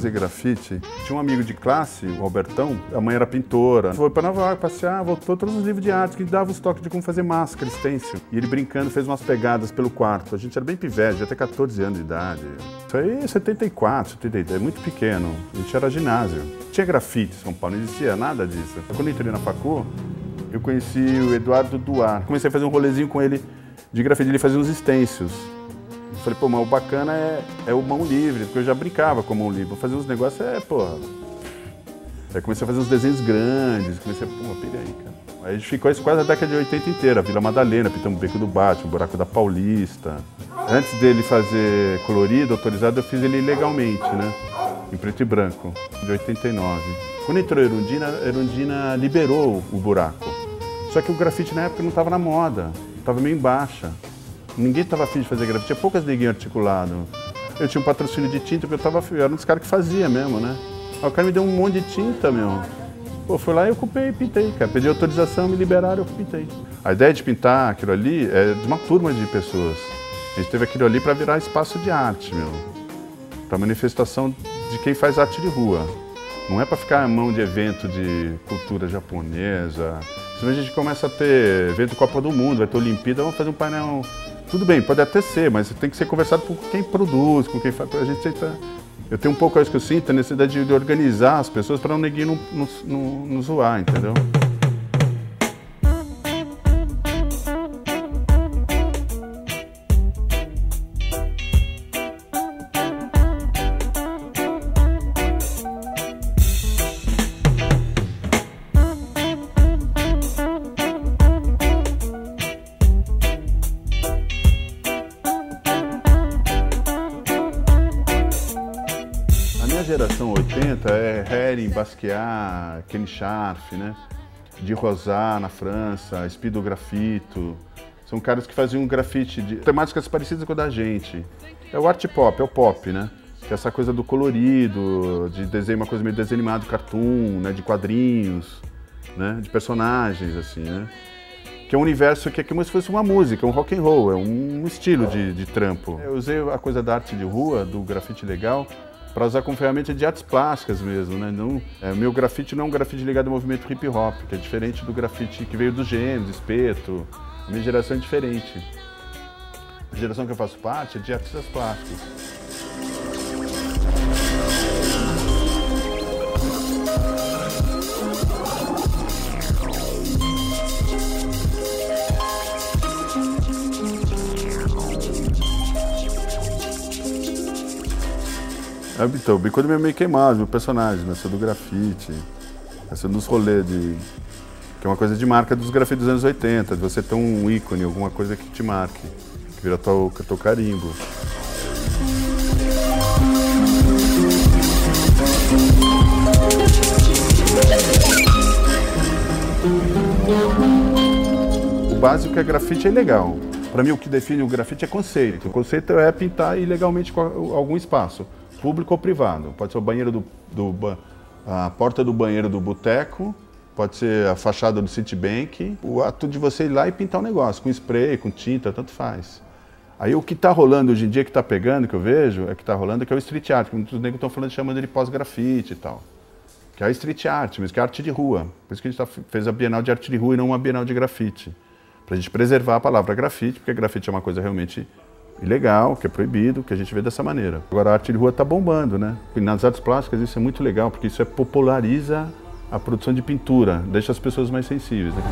fazer grafite, tinha um amigo de classe, o Albertão, a mãe era pintora. Foi para Nova York passear, voltou todos os livros de arte, que dava os toques de como fazer máscara, stencil. E ele brincando fez umas pegadas pelo quarto. A gente era bem pivete, já até 14 anos de idade. Isso aí é 74, 73, é muito pequeno. A gente era ginásio. Tinha grafite em São Paulo, não existia nada disso. Quando eu entrei na facu, eu conheci o Eduardo Duarte. Comecei a fazer um rolezinho com ele de grafite, ele fazia uns stencils. Eu falei, pô, mas o bacana é o mão livre, porque eu já brincava com mão livre. Vou fazer uns negócios, porra. Aí comecei a fazer uns desenhos grandes, comecei a, pô, pega aí, cara. Aí a gente ficou isso quase a década de 80 inteira, Vila Madalena, pintamos o Beco do Batman, o Buraco da Paulista. Antes dele fazer colorido, autorizado, eu fiz ele legalmente, né? Em preto e branco, de 89. Quando entrou a Erundina liberou o buraco. Só que o grafite na época não estava na moda, estava meio em baixa. Ninguém estava afim de fazer grafite, tinha poucas neguinhas articulado. Eu tinha um patrocínio de tinta, porque eu era um dos caras que fazia mesmo, né? Aí o cara me deu um monte de tinta, meu. Pô, fui lá e eu ocupei e pintei, cara. Pedi autorização, me liberaram, eu pintei. A ideia de pintar aquilo ali é de uma turma de pessoas. A gente teve aquilo ali para virar espaço de arte, meu. Para manifestação de quem faz arte de rua. Não é para ficar à mão de evento de cultura japonesa. Senão a gente começa a ter evento Copa do Mundo, vai ter Olimpíada, vamos fazer um painel. Tudo bem, pode até ser, mas tem que ser conversado com quem produz, com quem faz. A gente tenta. Eu tenho um pouco isso que eu sinto, a necessidade de organizar as pessoas para ninguém não zoar, entendeu? A geração 80 é Hering, Basquiat, Ken Scharf, né? De Rosat na França, Speedo Grafito. São caras que faziam um grafite de temáticas parecidas com a da gente. É o art pop, é o pop, né? Que é essa coisa do colorido, de desenho, uma coisa meio desenho animado, cartoon, né? De quadrinhos, né? De personagens, assim, né? Que é um universo que é como se fosse uma música, um rock and roll, é um estilo de trampo. Eu usei a coisa da arte de rua, do grafite legal, para usar como ferramenta de artes plásticas mesmo, né? Não, meu grafite não é um grafite ligado ao movimento hip hop, que é diferente do grafite que veio do Gêmeos, Espeto. A minha geração é diferente. A geração que eu faço parte é de artistas plásticos. Então, o Bicudo é meio queimado, meu personagem, mas sou do grafite, sou dos rolês que é uma coisa de marca dos grafites dos anos 80, de você ter um ícone, alguma coisa que te marque, que vira teu carimbo. O básico é grafite é ilegal. Para mim, o que define o grafite é conceito. O conceito é pintar ilegalmente algum espaço, público ou privado. Pode ser o banheiro a porta do banheiro do boteco, pode ser a fachada do Citibank. O ato de você ir lá e pintar um negócio, com spray, com tinta, tanto faz. Aí o que está rolando hoje em dia, que está pegando, que eu vejo, que é o street art, que muitos negros estão falando, chamando de pós-grafite e tal. Que é a street art, mas que é arte de rua. Por isso que a gente fez a Bienal de Arte de Rua e não uma Bienal de Grafite. Para a gente preservar a palavra grafite, porque grafite é uma coisa realmente ilegal, que é proibido, que a gente vê dessa maneira. Agora a arte de rua está bombando, né? E nas artes plásticas isso é muito legal, porque isso populariza a produção de pintura, deixa as pessoas mais sensíveis, né?